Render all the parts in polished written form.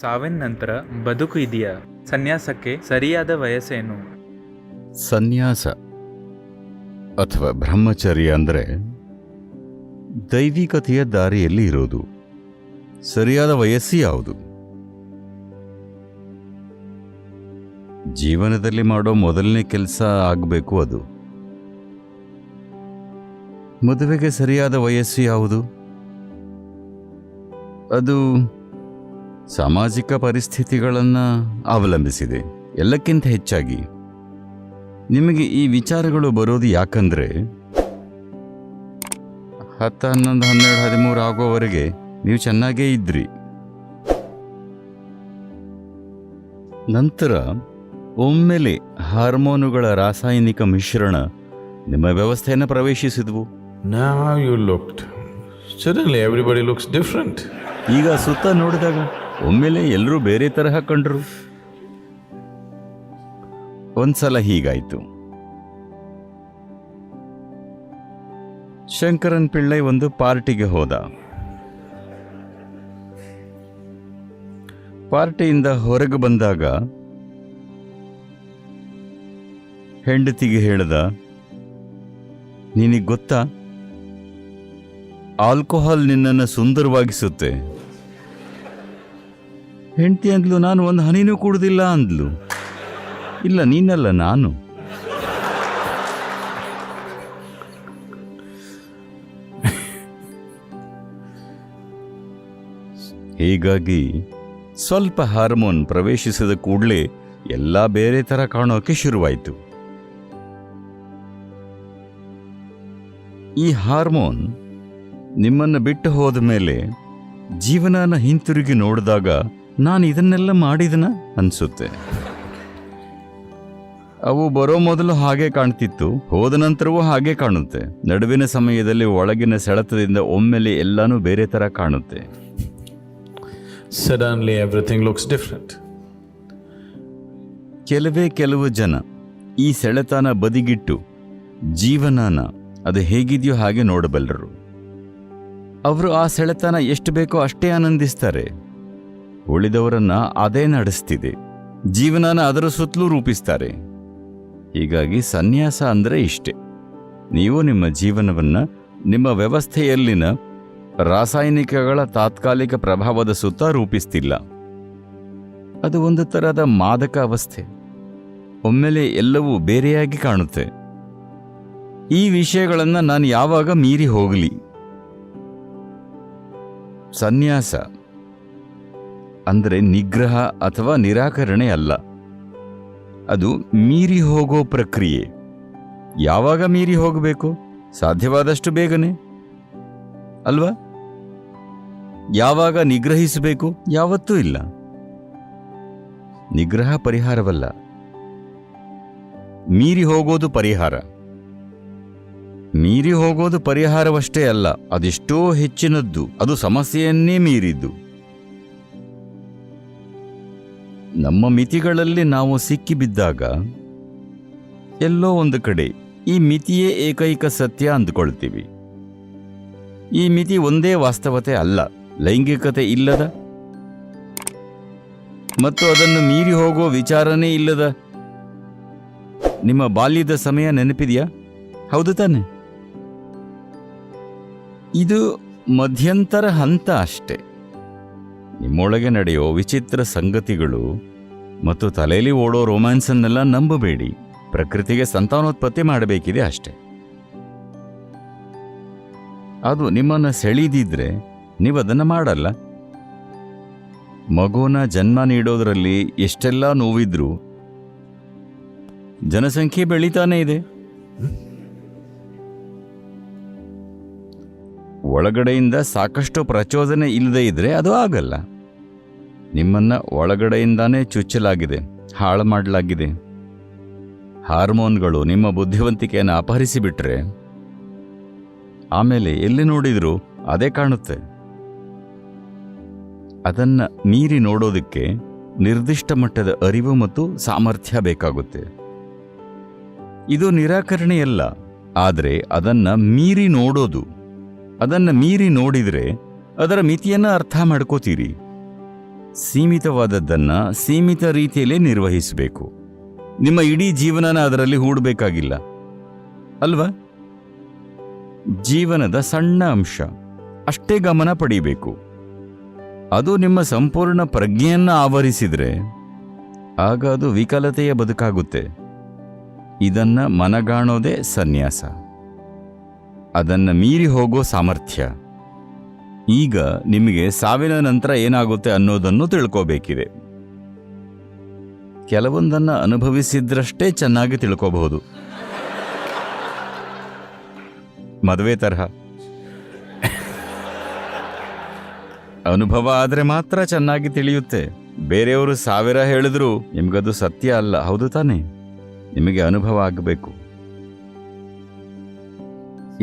ಸಾವಿನ ನಂತರ ಬದುಕು ಇದೆಯಾ? ಸನ್ಯಾಸಕ್ಕೆ ಸರಿಯಾದ ವಯಸ್ಸೇನು? ಸನ್ಯಾಸ ಅಥವಾ ಬ್ರಹ್ಮಚರ್ಯ ಅಂದರೆ ದೈವಿಕತೆಯ ದಾರಿಯಲ್ಲಿ ಇರೋದು. ಸರಿಯಾದ ವಯಸ್ಸು ಯಾವುದು? ಜೀವನದಲ್ಲಿ ಮಾಡೋ ಮೊದಲನೇ ಕೆಲಸ ಆಗಬೇಕು ಅದು. ಮದುವೆಗೆ ಸರಿಯಾದ ವಯಸ್ಸು ಯಾವುದು? ಅದು ಸಾಮಾಜಿಕ ಪರಿಸ್ಥಿತಿಗಳನ್ನು ಅವಲಂಬಿಸಿದೆ. ಎಲ್ಲಕ್ಕಿಂತ ಹೆಚ್ಚಾಗಿ ನಿಮಗೆ ಈ ವಿಚಾರಗಳು ಬರೋದು ಯಾಕಂದ್ರೆ 10, 11, 12, 13 ಆಗೋವರೆಗೆ ನೀವು ಚೆನ್ನಾಗೇ ಇದ್ರಿ. ನಂತರ ಒಮ್ಮೆಲೆ ಹಾರ್ಮೋನುಗಳ ರಾಸಾಯನಿಕ ಮಿಶ್ರಣ ನಿಮ್ಮ ವ್ಯವಸ್ಥೆಯನ್ನು ಪ್ರವೇಶಿಸಿದ್ವು. Now you looked. Suddenly everybody looks different. ಈಗ ಸುತ್ತ ನೋಡಿದಾಗ ಒಮ್ಮೆಲೆ ಎಲ್ಲರೂ ಬೇರೆ ತರಹ ಕಂಡ್ರು. ಒಂದ್ಸಲ ಹೀಗಾಯ್ತು. ಶಂಕರನ್ ಪಿಳ್ಳೈ ಒಂದು ಪಾರ್ಟಿಗೆ ಹೋದ. ಪಾರ್ಟಿಯಿಂದ ಹೊರಗೆ ಬಂದಾಗ ಹೆಂಡತಿಗೆ ಹೇಳ್ದ, ನಿನಗೆ ಗೊತ್ತಾ, ಆಲ್ಕೋಹಾಲ್ ನಿನ್ನನ್ನು ಸುಂದರವಾಗಿಸುತ್ತೆ. ಹೆಂಡತಿ ಅಂದ್ಲು, ನಾನು ಒಂದು ಹನಿನೂ ಕುಡ್ದಿಲ್ಲ ಅಂದ್ಲು. ಇಲ್ಲ, ನೀನಲ್ಲ, ನಾನು. ಹೀಗಾಗಿ ಸ್ವಲ್ಪ ಹಾರ್ಮೋನ್ ಪ್ರವೇಶಿಸಿದ ಕೂಡಲೇ ಎಲ್ಲ ಬೇರೆ ಥರ ಕಾಣೋಕೆ ಶುರುವಾಯಿತು. ಈ ಹಾರ್ಮೋನ್ ನಿಮ್ಮನ್ನು ಬಿಟ್ಟು ಹೋದ ಮೇಲೆ ಜೀವನನ ಹಿಂತಿರುಗಿ ನೋಡಿದಾಗ ನಾನು ಇದನ್ನೆಲ್ಲ ಮಾಡಿದನ ಅನ್ಸುತ್ತೆ. ಅವು ಬರೋ ಮೊದಲು ಹಾಗೆ ಕಾಣ್ತಿತ್ತು, ಹೋದ ನಂತರವೂ ಹಾಗೆ ಕಾಣುತ್ತೆ. ನಡುವಿನ ಸಮಯದಲ್ಲಿ ಒಳಗಿನ ಸೆಳೆತದಿಂದ ಒಮ್ಮೆಲೆ ಎಲ್ಲಾನು ಬೇರೆ ಥರ ಕಾಣುತ್ತೆ. Suddenly everything looks different. ಕೆಲವು ಜನ ಈ ಸೆಳೆತನ ಬದಿಗಿಟ್ಟು ಜೀವನನ ಅದು ಹೇಗಿದೆಯೋ ಹಾಗೆ ನೋಡಬಲ್ಲರು. ಅವರು ಆ ಸೆಳೆತನ ಎಷ್ಟು ಬೇಕೋ ಅಷ್ಟೇ ಆನಂದಿಸ್ತಾರೆ. ಉಳಿದವರನ್ನ ಅದೇ ನಡೆಸ್ತಿದೆ. ಜೀವನನ ಅದರ ಸುತ್ತಲೂ ರೂಪಿಸ್ತಾರೆ. ಹೀಗಾಗಿ ಸನ್ಯಾಸ ಅಂದರೆ ಇಷ್ಟೇ. ನೀವು ನಿಮ್ಮ ಜೀವನವನ್ನ ನಿಮ್ಮ ವ್ಯವಸ್ಥೆಯಲ್ಲಿನ ರಾಸಾಯನಿಕಗಳ ತಾತ್ಕಾಲಿಕ ಪ್ರಭಾವದ ಸುತ್ತ ರೂಪಿಸ್ತಿಲ್ಲ. ಅದು ಒಂದು ಥರದ ಮಾದಕ ಅವಸ್ಥೆ. ಒಮ್ಮೆಲೆ ಎಲ್ಲವೂ ಬೇರೆಯಾಗಿ ಕಾಣುತ್ತೆ. ಈ ವಿಷಯಗಳನ್ನು ನಾನು ಯಾವಾಗ ಮೀರಿ ಹೋಗಲಿ? ಸನ್ಯಾಸ ಅಂದರೆ ನಿಗ್ರಹ ಅಥವಾ ನಿರಾಕರಣೆ ಅಲ್ಲ. ಅದು ಮೀರಿ ಹೋಗೋ ಪ್ರಕ್ರಿಯೆ. ಯಾವಾಗ ಮೀರಿ ಹೋಗಬೇಕು? ಸಾಧ್ಯವಾದಷ್ಟು ಬೇಗನೆ ಅಲ್ವಾ? ಯಾವಾಗ ನಿಗ್ರಹಿಸಬೇಕು? ಯಾವತ್ತೂ ಇಲ್ಲ. ನಿಗ್ರಹ ಪರಿಹಾರವಲ್ಲ, ಮೀರಿ ಹೋಗೋದು ಪರಿಹಾರ. ಮೀರಿ ಹೋಗೋದು ಪರಿಹಾರವಷ್ಟೇ ಅಲ್ಲ, ಅದೆಷ್ಟೋ ಹೆಚ್ಚಿನದ್ದು. ಅದು ಸಮಸ್ಯೆಯನ್ನೇ ಮೀರಿದ್ದು. ನಮ್ಮ ಮಿತಿಗಳಲ್ಲಿ ನಾವು ಸಿಕ್ಕಿಬಿದ್ದಾಗ ಎಲ್ಲೋ ಒಂದು ಕಡೆ ಈ ಮಿತಿಯೇ ಏಕೈಕ ಸತ್ಯ ಅಂದುಕೊಳ್ತೀವಿ. ಈ ಮಿತಿ ಒಂದೇ ವಾಸ್ತವತೆ ಅಲ್ಲ. ಲೈಂಗಿಕತೆ ಇಲ್ಲದ ಮತ್ತು ಅದನ್ನು ಮೀರಿ ಹೋಗೋ ವಿಚಾರನೇ ಇಲ್ಲದ ನಿಮ್ಮ ಬಾಲ್ಯದ ಸಮಯ ನೆನಪಿದೆಯಾ? ಹೌದು ತಾನೆ? ಇದು ಮಧ್ಯಂತರ ಹಂತ ಅಷ್ಟೆ. ನಿಮ್ಮೊಳಗೆ ನಡೆಯೋ ವಿಚಿತ್ರ ಸಂಗತಿಗಳು ಮತ್ತು ತಲೆಯಲ್ಲಿ ಓಡೋ ರೋಮ್ಯಾನ್ಸನ್ನೆಲ್ಲ ನಂಬಬೇಡಿ. ಪ್ರಕೃತಿಗೆ ಸಂತಾನೋತ್ಪತ್ತಿ ಮಾಡಬೇಕಿದೆ ಅಷ್ಟೆ. ಅದು ನಿಮ್ಮನ್ನು ಸೆಳೆದಿದ್ರೆ ನೀವದನ್ನು ಮಾಡಲ್ಲ. ಮಗುನ ಜನ್ಮ ನೀಡೋದರಲ್ಲಿ ಎಷ್ಟೆಲ್ಲ ನೋವಿದ್ರೂ ಜನಸಂಖ್ಯೆ ಬೆಳೀತಾನೆ ಇದೆ. ಒಳಗಡೆಯಿಂದ ಸಾಕಷ್ಟು ಪ್ರಚೋದನೆ ಇಲ್ಲದೆ ಇದ್ರೆ ಅದು ಆಗಲ್ಲ. ನಿಮ್ಮನ್ನ ಒಳಗಡೆಯಿಂದಾನೇ ಚುಚ್ಚಲಾಗಿದೆ, ಹಾಳು ಮಾಡಲಾಗಿದೆ. ಹಾರ್ಮೋನ್ಗಳು ನಿಮ್ಮ ಬುದ್ಧಿವಂತಿಕೆಯನ್ನು ಅಪಹರಿಸಿಬಿಟ್ರೆ ಆಮೇಲೆ ಎಲ್ಲಿ ನೋಡಿದ್ರೂ ಅದೇ ಕಾಣುತ್ತೆ. ಅದನ್ನ ಮೀರಿ ನೋಡೋದಕ್ಕೆ ನಿರ್ದಿಷ್ಟ ಮಟ್ಟದ ಅರಿವು ಮತ್ತು ಸಾಮರ್ಥ್ಯ ಬೇಕಾಗುತ್ತೆ. ಇದು ನಿರಾಕರಣೆಯಲ್ಲ, ಆದರೆ ಅದನ್ನ ಮೀರಿ ನೋಡೋದು. ಅದನ್ನ ಮೀರಿ ನೋಡಿದ್ರೆ ಅದರ ಮಿತಿಯನ್ನು ಅರ್ಥ ಮಾಡ್ಕೋತೀರಿ. ಸೀಮಿತವಾದದ್ದನ್ನ ಸೀಮಿತ ರೀತಿಯಲ್ಲೇ ನಿರ್ವಹಿಸಬೇಕು. ನಿಮ್ಮ ಇಡೀ ಜೀವನನ ಅದರಲ್ಲಿ ಹೂಡಬೇಕಾಗಿಲ್ಲ ಅಲ್ವಾ? ಜೀವನದ ಸಣ್ಣ ಅಂಶ ಅಷ್ಟೇ ಗಮನ ಪಡೀಬೇಕು. ಅದು ನಿಮ್ಮ ಸಂಪೂರ್ಣ ಪ್ರಜ್ಞೆಯನ್ನ ಆವರಿಸಿದ್ರೆ ಆಗ ಅದು ವಿಕಲತೆಯ ಬದುಕಾಗುತ್ತೆ. ಇದನ್ನ ಮನಗಾಣೋದೇ ಸನ್ಯಾಸ, ಅದನ್ನ ಮೀರಿ ಹೋಗೋ ಸಾಮರ್ಥ್ಯ. ಈಗ ನಿಮಗೆ ಸಾವಿನ ನಂತರ ಏನಾಗುತ್ತೆ ಅನ್ನೋದನ್ನು ತಿಳ್ಕೋಬೇಕಿದೆ. ಕೆಲವೊಂದನ್ನ ಅನುಭವಿಸಿದ್ರಷ್ಟೇ ಚೆನ್ನಾಗಿ ತಿಳ್ಕೋಬಹುದು. ಮದುವೆ ತರಹ ಅನುಭವ ಆದ್ರೆ ಮಾತ್ರ ಚೆನ್ನಾಗಿ ತಿಳಿಯುತ್ತೆ. ಬೇರೆಯವರು 1000 ಹೇಳಿದ್ರು ನಿಮ್ಗದು ಸತ್ಯ ಅಲ್ಲ, ಹೌದು ತಾನೆ? ನಿಮಗೆ ಅನುಭವ ಆಗಬೇಕು.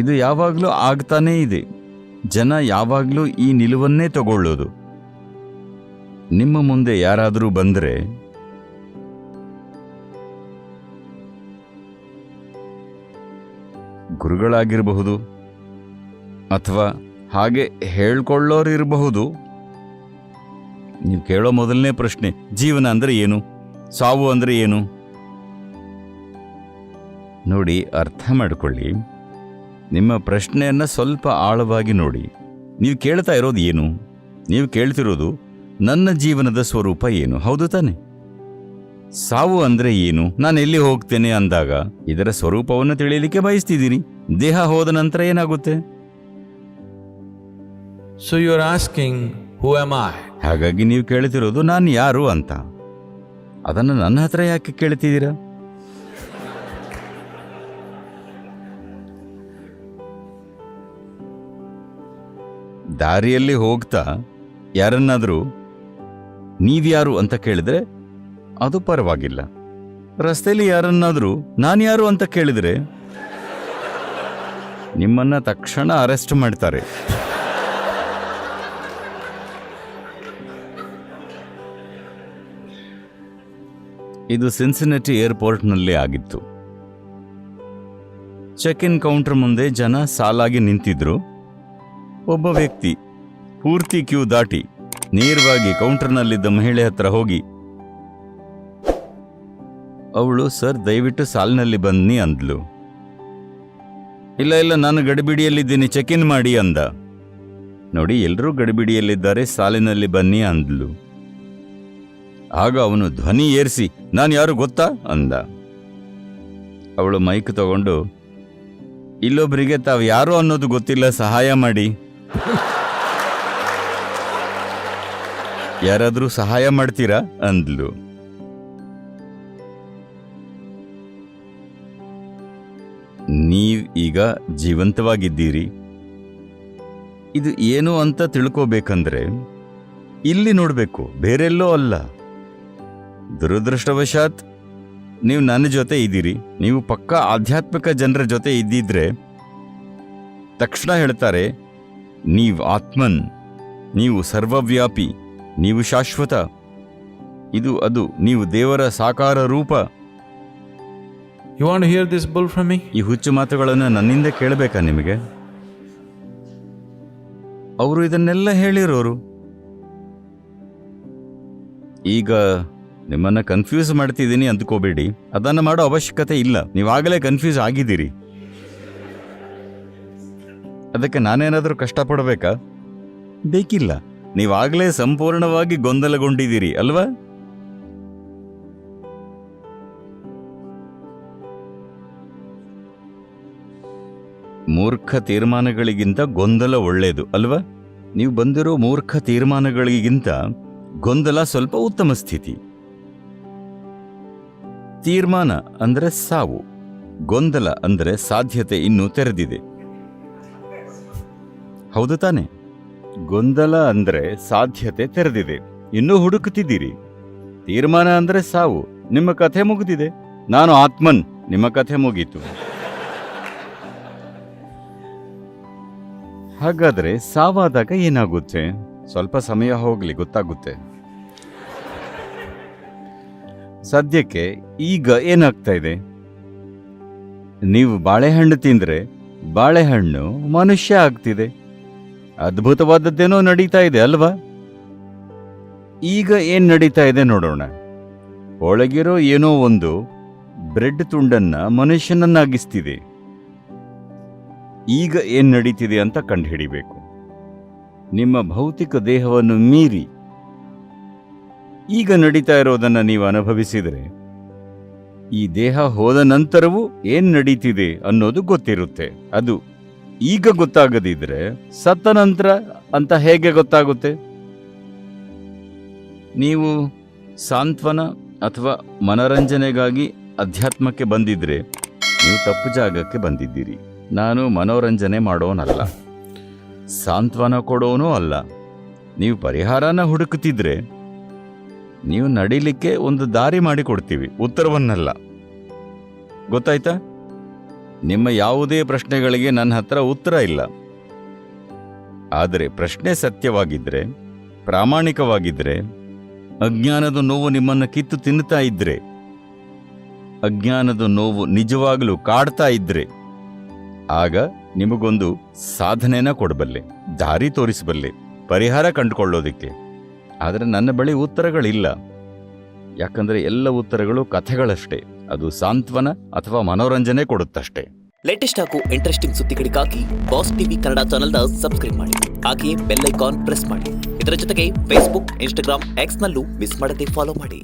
ಇದು ಯಾವಾಗಲೂ ಆಗ್ತಾನೇ ಇದೆ. ಜನ ಯಾವಾಗಲೂ ಈ ನಿಲುವನ್ನೇ ತಗೊಳ್ಳೋದು. ನಿಮ್ಮ ಮುಂದೆ ಯಾರಾದರೂ ಬಂದರೆ ಗುರುಗಳಾಗಿರಬಹುದು ಅಥವಾ ಹಾಗೆ ಹೇಳ್ಕೊಳ್ಳೋರಿರಬಹುದು. ನೀವು ಕೇಳೋ ಮೊದಲನೇ ಪ್ರಶ್ನೆ, ಜೀವನ ಅಂದ್ರೆ ಏನು? ಸಾವು ಅಂದ್ರೆ ಏನು? ನೋಡಿ, ಅರ್ಥ ಮಾಡಿಕೊಳ್ಳಿ. ನಿಮ್ಮ ಪ್ರಶ್ನೆಯನ್ನ ಸ್ವಲ್ಪ ಆಳವಾಗಿ ನೋಡಿ. ನೀವು ಕೇಳ್ತಾ ಇರೋದು ಏನು? ನೀವು ಕೇಳ್ತಿರೋದು ನನ್ನ ಜೀವನದ ಸ್ವರೂಪ ಏನು, ಹೌದು ತಾನೆ? ಸಾವು ಅಂದ್ರೆ ಏನು? ನಾನು ಎಲ್ಲಿ ಹೋಗ್ತೇನೆ ಅಂದಾಗ ಇದರ ಸ್ವರೂಪವನ್ನು ತಿಳಿಯಲಿಕ್ಕೆ ಬಯಸ್ತಿದ್ದೀನಿ. ದೇಹ ಹೋದ ನಂತರ ಏನಾಗುತ್ತೆ? So you are asking, who am I? ಹಾಗಾಗಿ ನೀವು ಕೇಳ್ತಿರೋದು ನಾನು ಯಾರು ಅಂತ. ಅದನ್ನು ನನ್ನ ಹತ್ರ ಯಾಕೆ ಕೇಳ್ತಿದ್ದೀರಾ? ದಾರಿಯಲ್ಲಿ ಹೋಗ್ತಾ ಯಾರನ್ನಾದರೂ ನೀವ್ಯಾರು ಅಂತ ಕೇಳಿದ್ರೆ ಅದು ಪರವಾಗಿಲ್ಲ. ರಸ್ತೆಯಲ್ಲಿ ಯಾರನ್ನಾದರೂ ನಾನ್ಯಾರು ಅಂತ ಕೇಳಿದ್ರೆ ನಿಮ್ಮನ್ನ ತಕ್ಷಣ ಅರೆಸ್ಟ್ ಮಾಡ್ತಾರೆ. ಇದು ಸಿನ್ಸಿನಟಿ ಏರ್ಪೋರ್ಟ್ನಲ್ಲಿ ಆಗಿತ್ತು. ಚೆಕ್ ಇನ್ ಕೌಂಟರ್ ಮುಂದೆ ಜನ ಸಾಲಾಗಿ ನಿಂತಿದ್ರು. ಒಬ್ಬ ವ್ಯಕ್ತಿ ಪೂರ್ತಿ ಕ್ಯೂ ದಾಟಿ ನೇರವಾಗಿ ಕೌಂಟರ್ನಲ್ಲಿದ್ದ ಮಹಿಳೆ ಹತ್ರ ಹೋಗಿ, ಅವಳು ಸರ್ ದಯವಿಟ್ಟು ಸಾಲಿನಲ್ಲಿ ಬನ್ನಿ ಅಂದ್ಲು. ಇಲ್ಲ ನಾನು ಗಡಿಬಿಡಿಯಲ್ಲಿದ್ದೀನಿ, ಚೆಕ್ ಇನ್ ಮಾಡಿ ಅಂದ. ನೋಡಿ, ಎಲ್ಲರೂ ಗಡಿಬಿಡಿಯಲ್ಲಿದ್ದಾರೆ, ಸಾಲಿನಲ್ಲಿ ಬನ್ನಿ ಅಂದ್ಲು. ಆಗ ಅವನು ಧ್ವನಿ ಏರಿಸಿ, ನಾನು ಯಾರು ಗೊತ್ತಾ ಅಂದ. ಅವಳು ಮೈಕ್ ತಗೊಂಡು, ಇಲ್ಲೊಬ್ಬರಿಗೆ ತಾವು ಯಾರು ಅನ್ನೋದು ಗೊತ್ತಿಲ್ಲ, ಸಹಾಯ ಮಾಡಿ. ಯಾರಾದ್ರೂ ಸಹಾಯ ಮಾಡ್ತೀರಾ ಅಂದ್ಲು. ನೀವ್ ಈಗ ಜೀವಂತವಾಗಿದ್ದೀರಿ. ಇದು ಏನು ಅಂತ ತಿಳ್ಕೋಬೇಕಂದ್ರೆ ಇಲ್ಲಿ ನೋಡ್ಬೇಕು, ಬೇರೆಲ್ಲೋ ಅಲ್ಲ. ದುರದೃಷ್ಟವಶಾತ್ ನೀವು ನನ್ನ ಜೊತೆ ಇದ್ದೀರಿ. ನೀವು ಪಕ್ಕಾ ಆಧ್ಯಾತ್ಮಿಕ ಜನರ ಜೊತೆ ಇದ್ದಿದ್ರೆ ತಕ್ಷಣ ಹೇಳ್ತಾರೆ, ನೀವು ಆತ್ಮನ್, ನೀವು ಸರ್ವವ್ಯಾಪಿ, ನೀವು ಶಾಶ್ವತ, ಇದು ಅದು, ನೀವು ದೇವರ ಸಾಕಾರ ರೂಪ. You want to hear this bull from me? ಈ ಹುಚ್ಚು ಮಾತುಗಳನ್ನು ನನ್ನಿಂದ ಕೇಳಬೇಕಾ ನಿಮಗೆ? ಅವರು ಇದನ್ನೆಲ್ಲ ಹೇಳಿರೋರು. ಈಗ ನಿಮ್ಮನ್ನ ಕನ್ಫ್ಯೂಸ್ ಮಾಡ್ತಿದ್ದೀನಿ ಅಂದ್ಕೋಬೇಡಿ. ಅದನ್ನು ಮಾಡೋ ಅವಶ್ಯಕತೆ ಇಲ್ಲ. ನೀವಾಗಲೇ ಕನ್ಫ್ಯೂಸ್ ಆಗಿದ್ದೀರಿ. ಅದಕ್ಕೆ ನಾನೇನಾದರೂ ಕಷ್ಟಪಡಬೇಕಾ? ಬೇಕಿಲ್ಲ. ನೀವಾಗಲೇ ಸಂಪೂರ್ಣವಾಗಿ ಗೊಂದಲಗೊಂಡಿದ್ದೀರಿ ಅಲ್ವಾ? ಮೂರ್ಖ ತೀರ್ಮಾನಗಳಿಗಿಂತ ಗೊಂದಲ ಒಳ್ಳೆಯದು ಅಲ್ವಾ? ನೀವು ಬಂದಿರೋ ಮೂರ್ಖ ತೀರ್ಮಾನಗಳಿಗಿಂತ ಗೊಂದಲ ಸ್ವಲ್ಪ ಉತ್ತಮ ಸ್ಥಿತಿ. ತೀರ್ಮಾನ ಅಂದ್ರೆ ಸಾವು, ಗೊಂದಲ ಅಂದ್ರೆ ಸಾಧ್ಯತೆ ಇನ್ನೂ ತೆರೆದಿದೆ, ಹೌದು ತಾನೆ? ಗೊಂದಲ ಅಂದ್ರೆ ಸಾಧ್ಯತೆ ತೆರೆದಿದೆ, ಇನ್ನೂ ಹುಡುಕುತ್ತಿದ್ದೀರಿ. ತೀರ್ಮಾನ ಅಂದ್ರೆ ಸಾವು, ನಿಮ್ಮ ಕಥೆ ಮುಗಿದಿದೆ. ನಾನು ಆತ್ಮನ್, ನಿಮ್ಮ ಕಥೆ ಮುಗೀತು. ಹಾಗಾದ್ರೆ ಸಾವಾದಾಗ ಏನಾಗುತ್ತೆ? ಸ್ವಲ್ಪ ಸಮಯ ಹೋಗ್ಲಿ, ಗೊತ್ತಾಗುತ್ತೆ. ಸದ್ಯಕ್ಕೆ ಈಗ ಏನಾಗ್ತಾ ಇದೆ? ನೀವು ಬಾಳೆಹಣ್ಣು ತಿಂದ್ರೆ ಬಾಳೆಹಣ್ಣು ಮನುಷ್ಯ ಆಗ್ತಿದೆ. ಅದ್ಭುತವಾದದ್ದೇನೋ ನಡೀತಾ ಇದೆ ಅಲ್ವಾ? ಈಗ ಏನ್ ನಡೀತಾ ಇದೆ ನೋಡೋಣ. ಒಳಗಿರೋ ಏನೋ ಒಂದು ಬ್ರೆಡ್ ತುಂಡನ್ನ ಮನುಷ್ಯನನ್ನಾಗಿಸ್ತಿದೆ. ಈಗ ಏನ್ ನಡೀತಿದೆ ಅಂತ ಕಂಡುಹಿಡಿಬೇಕು. ನಿಮ್ಮ ಭೌತಿಕ ದೇಹವನ್ನು ಮೀರಿ ಈಗ ನಡೀತಾ ಇರೋದನ್ನ ನೀವು ಅನುಭವಿಸಿದರೆ ಈ ದೇಹ ಹೋದ ನಂತರವೂ ಏನ್ ನಡೀತಿದೆ ಅನ್ನೋದು ಗೊತ್ತಿರುತ್ತೆ. ಅದು ಈಗ ಗೊತ್ತಾಗದಿದ್ರೆ ಸತ್ತ ನಂತರ ಅಂತ ಹೇಗೆ ಗೊತ್ತಾಗುತ್ತೆ? ನೀವು ಸಾಂತ್ವನ ಅಥವಾ ಮನರಂಜನೆಗಾಗಿ ಅಧ್ಯಾತ್ಮಕ್ಕೆ ಬಂದಿದ್ರೆ ನೀವು ತಪ್ಪು ಜಾಗಕ್ಕೆ ಬಂದಿದ್ದೀರಿ. ನಾನು ಮನೋರಂಜನೆ ಮಾಡೋನಲ್ಲ, ಸಾಂತ್ವನ ಕೊಡೋನೂ ಅಲ್ಲ. ನೀವು ಪರಿಹಾರನ ಹುಡುಕುತ್ತಿದ್ರೆ ನೀವು ನಡೀಲಿಕ್ಕೆ ಒಂದು ದಾರಿ ಮಾಡಿಕೊಡ್ತೀವಿ, ಉತ್ತರವನ್ನಲ್ಲ. ಗೊತ್ತಾಯ್ತಾ? ನಿಮ್ಮ ಯಾವುದೇ ಪ್ರಶ್ನೆಗಳಿಗೆ ನನ್ನ ಹತ್ರ ಉತ್ತರ ಇಲ್ಲ. ಆದರೆ ಪ್ರಶ್ನೆ ಸತ್ಯವಾಗಿದ್ರೆ, ಪ್ರಾಮಾಣಿಕವಾಗಿದ್ರೆ, ಅಜ್ಞಾನದ ನೋವು ನಿಮ್ಮನ್ನು ಕಿತ್ತು ತಿನ್ನುತ್ತಾ ಇದ್ರೆ, ಅಜ್ಞಾನದ ನೋವು ನಿಜವಾಗಲೂ ಕಾಡ್ತಾ ಇದ್ರೆ, ಆಗ ನಿಮಗೊಂದು ಸಾಧನೆನ ಕೊಡಬಲ್ಲೆ, ದಾರಿ ತೋರಿಸಬಲ್ಲೆ, ಪರಿಹಾರ ಕಂಡುಕೊಳ್ಳೋದಕ್ಕೆ. ಆದರೆ ನನ್ನ ಬಳಿ ಉತ್ತರಗಳಿಲ್ಲ. ಯಾಕಂದ್ರೆ ಎಲ್ಲ ಉತ್ತರಗಳು ಕಥೆಗಳಷ್ಟೇ. ಅದು ಸಾಂತ್ವನ ಅಥವಾ ಮನೋರಂಜನೆ ಕೊಡುತ್ತಷ್ಟೇ. ಲೇಟೆಸ್ಟ್ ಹಾಗೂ ಇಂಟ್ರೆಸ್ಟಿಂಗ್ ಸುದ್ದಿಗಳಿಗಾಗಿ ಬಾಸ್ ಟಿವಿ ಕನ್ನಡ ಚಾನೆಲ್ನ ಸಬ್ಸ್ಕ್ರೈಬ್ ಮಾಡಿ. ಹಾಗೆಯೇ ಬೆಲ್ ಐಕಾನ್ ಪ್ರೆಸ್ ಮಾಡಿ. ಇದರ ಜೊತೆಗೆ ಫೇಸ್ಬುಕ್, ಇನ್ಸ್ಟಾಗ್ರಾಮ್, ಎಕ್ಸ್ನಲ್ಲೂ ಮಿಸ್ ಮಾಡದೆ ಫಾಲೋ ಮಾಡಿ.